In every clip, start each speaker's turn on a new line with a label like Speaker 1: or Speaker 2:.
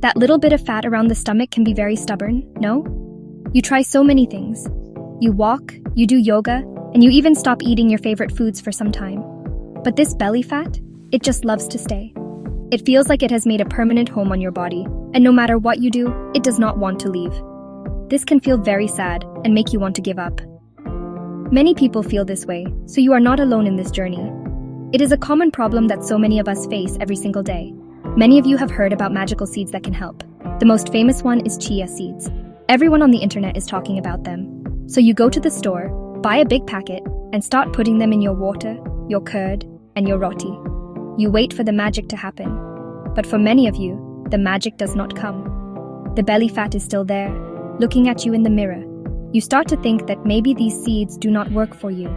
Speaker 1: That little bit of fat around the stomach can be very stubborn, no? You try so many things. You walk, you do yoga, and you even stop eating your favorite foods for some time. But this belly fat, it just loves to stay. It feels like it has made a permanent home on your body, and no matter what you do, it does not want to leave. This can feel very sad and make you want to give up. Many people feel this way, so you are not alone in this journey. It is a common problem that so many of us face every single day. Many of you have heard about magical seeds that can help. The most famous one is chia seeds. Everyone on the internet is talking about them. So you go to the store, buy a big packet, and start putting them in your water, your curd, and your roti. You wait for the magic to happen. But for many of you, the magic does not come. The belly fat is still there, looking at you in the mirror. You start to think that maybe these seeds do not work for you.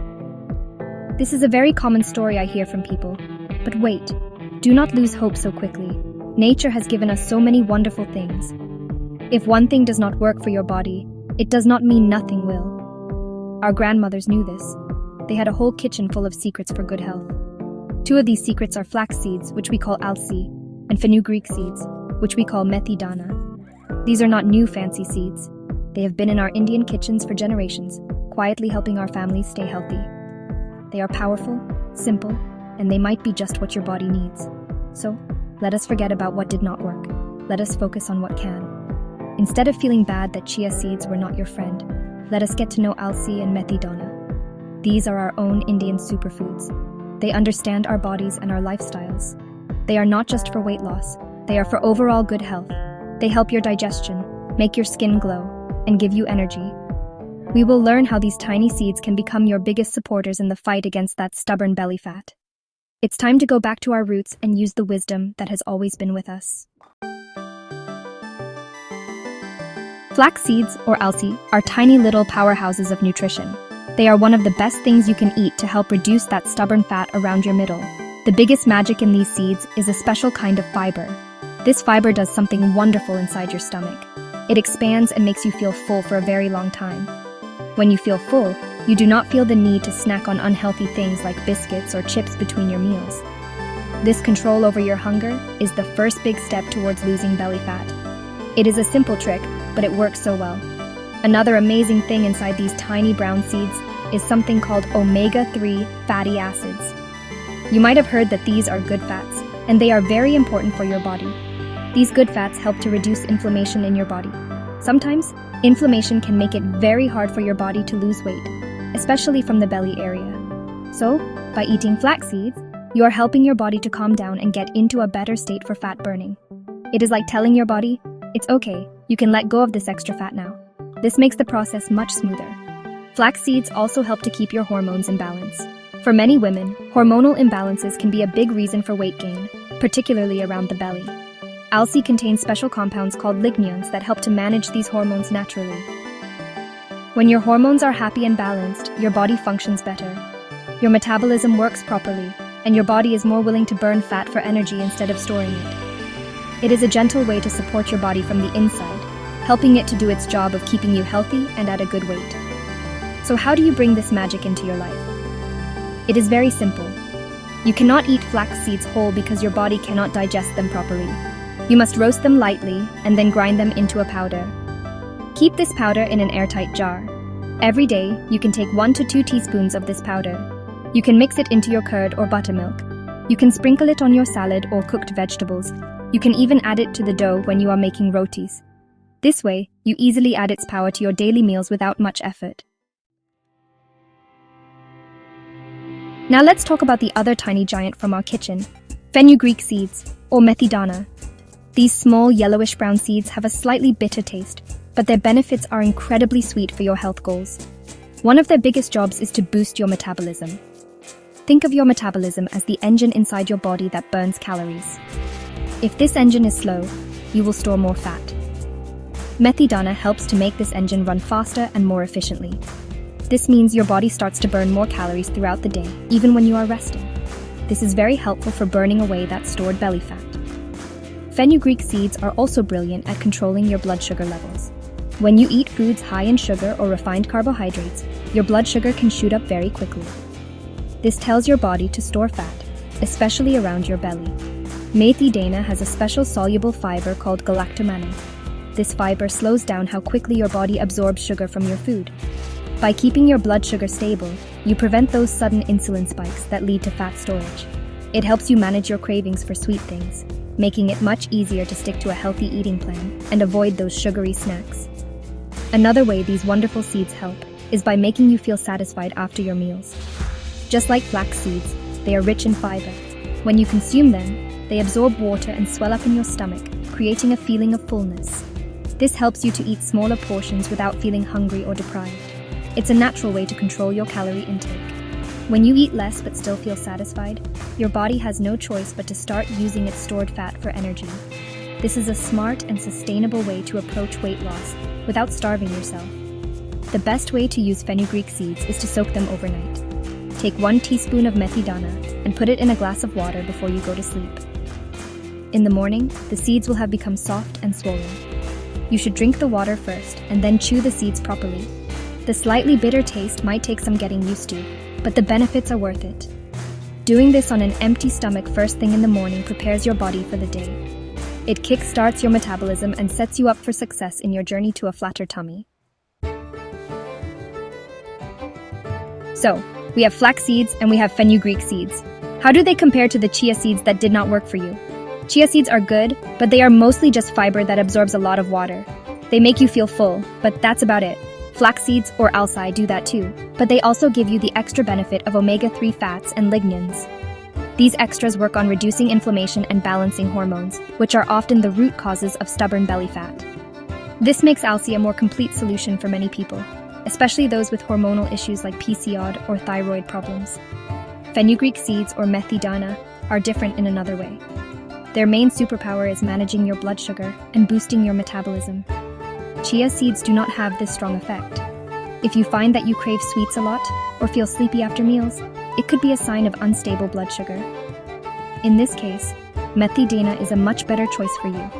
Speaker 1: This is a very common story I hear from people. But wait, do not lose hope so quickly. Nature has given us so many wonderful things. If one thing does not work for your body, it does not mean nothing will. Our grandmothers knew this. They had a whole kitchen full of secrets for good health. 2 of these secrets are flax seeds, which we call alsi, and fenugreek seeds, which we call methi dana. These are not new fancy seeds. They have been in our Indian kitchens for generations, quietly helping our families stay healthy. They are powerful, simple, and they might be just what your body needs. So, let us forget about what did not work. Let us focus on what can. Instead of feeling bad that chia seeds were not your friend, let us get to know alsi and methi dana. These are our own Indian superfoods. They understand our bodies and our lifestyles. They are not just for weight loss. They are for overall good health. They help your digestion, make your skin glow, and give you energy. We will learn how these tiny seeds can become your biggest supporters in the fight against that stubborn belly fat. It's time to go back to our roots and use the wisdom that has always been with us. Flax seeds, or alsi, are tiny little powerhouses of nutrition. They are one of the best things you can eat to help reduce that stubborn fat around your middle. The biggest magic in these seeds is a special kind of fiber. This fiber does something wonderful inside your stomach. It expands and makes you feel full for a very long time. When you feel full, you do not feel the need to snack on unhealthy things like biscuits or chips between your meals. This control over your hunger is the first big step towards losing belly fat. It is a simple trick, but it works so well. Another amazing thing inside these tiny brown seeds is something called omega-3 fatty acids. You might have heard that these are good fats, and they are very important for your body. These good fats help to reduce inflammation in your body. Sometimes, inflammation can make it very hard for your body to lose weight, especially from the belly area. So, by eating flax seeds, you are helping your body to calm down and get into a better state for fat burning. It is like telling your body, it's okay, you can let go of this extra fat now. This makes the process much smoother. Flax seeds also help to keep your hormones in balance. For many women, hormonal imbalances can be a big reason for weight gain, particularly around the belly. Alsi contains special compounds called lignones that help to manage these hormones naturally. When your hormones are happy and balanced, your body functions better. Your metabolism works properly, and your body is more willing to burn fat for energy instead of storing it. It is a gentle way to support your body from the inside, helping it to do its job of keeping you healthy and at a good weight. So how do you bring this magic into your life? It is very simple. You cannot eat flax seeds whole because your body cannot digest them properly. You must roast them lightly and then grind them into a powder. Keep this powder in an airtight jar. Every day, you can take 1 to 2 teaspoons of this powder. You can mix it into your curd or buttermilk. You can sprinkle it on your salad or cooked vegetables. You can even add it to the dough when you are making rotis. This way, you easily add its power to your daily meals without much effort. Now let's talk about the other tiny giant from our kitchen, fenugreek seeds, or methi dana. These small yellowish-brown seeds have a slightly bitter taste, but their benefits are incredibly sweet for your health goals. One of their biggest jobs is to boost your metabolism. Think of your metabolism as the engine inside your body that burns calories. If this engine is slow, you will store more fat. Methi dana helps to make this engine run faster and more efficiently. This means your body starts to burn more calories throughout the day, even when you are resting. This is very helpful for burning away that stored belly fat. Fenugreek seeds are also brilliant at controlling your blood sugar levels. When you eat foods high in sugar or refined carbohydrates, your blood sugar can shoot up very quickly. This tells your body to store fat, especially around your belly. Methi dana has a special soluble fiber called galactomannan. This fiber slows down how quickly your body absorbs sugar from your food. By keeping your blood sugar stable, you prevent those sudden insulin spikes that lead to fat storage. It helps you manage your cravings for sweet things, making it much easier to stick to a healthy eating plan and avoid those sugary snacks. Another way these wonderful seeds help is by making you feel satisfied after your meals. Just like flax seeds, they are rich in fiber. When you consume them, they absorb water and swell up in your stomach, creating a feeling of fullness. This helps you to eat smaller portions without feeling hungry or deprived. It's a natural way to control your calorie intake. When you eat less but still feel satisfied, your body has no choice but to start using its stored fat for energy. This is a smart and sustainable way to approach weight loss without starving yourself. The best way to use fenugreek seeds is to soak them overnight. Take 1 teaspoon of methi dana and put it in a glass of water before you go to sleep. In the morning, the seeds will have become soft and swollen. You should drink the water first and then chew the seeds properly. The slightly bitter taste might take some getting used to, but the benefits are worth it. Doing this on an empty stomach first thing in the morning prepares your body for the day. It kick-starts your metabolism and sets you up for success in your journey to a flatter tummy. So, we have flax seeds and we have fenugreek seeds. How do they compare to the chia seeds that did not work for you? Chia seeds are good, but they are mostly just fiber that absorbs a lot of water. They make you feel full, but that's about it. Flax seeds or alsi do that too, but they also give you the extra benefit of omega-3 fats and lignans. These extras work on reducing inflammation and balancing hormones, which are often the root causes of stubborn belly fat. This makes alsi a more complete solution for many people, especially those with hormonal issues like PCOD or thyroid problems. Fenugreek seeds or methi dana are different in another way. Their main superpower is managing your blood sugar and boosting your metabolism. Chia seeds do not have this strong effect. If you find that you crave sweets a lot or feel sleepy after meals, it could be a sign of unstable blood sugar. In this case, methi dana is a much better choice for you.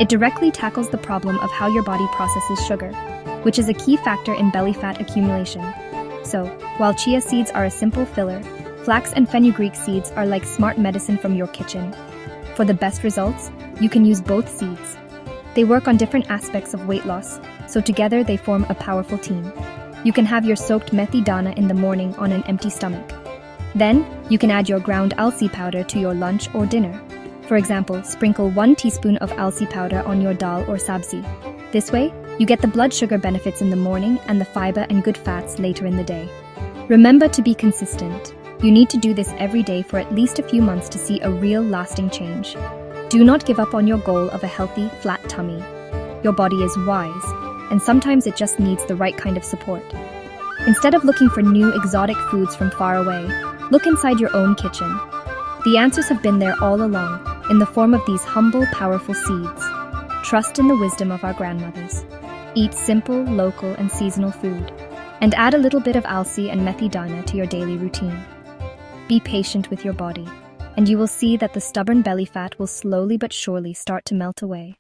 Speaker 1: It directly tackles the problem of how your body processes sugar, which is a key factor in belly fat accumulation. So, while chia seeds are a simple filler, flax and fenugreek seeds are like smart medicine from your kitchen. For the best results, you can use both seeds. They work on different aspects of weight loss, so together they form a powerful team. You can have your soaked methi dana in the morning on an empty stomach. Then, you can add your ground alsi powder to your lunch or dinner. For example, sprinkle 1 teaspoon of alsi powder on your dal or sabzi. This way, you get the blood sugar benefits in the morning and the fiber and good fats later in the day. Remember to be consistent. You need to do this every day for at least a few months to see a real lasting change. Do not give up on your goal of a healthy, flat tummy. Your body is wise, and sometimes it just needs the right kind of support. Instead of looking for new exotic foods from far away, look inside your own kitchen. The answers have been there all along, in the form of these humble, powerful seeds. Trust in the wisdom of our grandmothers. Eat simple, local, and seasonal food, and add a little bit of alsi and methi dana to your daily routine. Be patient with your body, and you will see that the stubborn belly fat will slowly but surely start to melt away.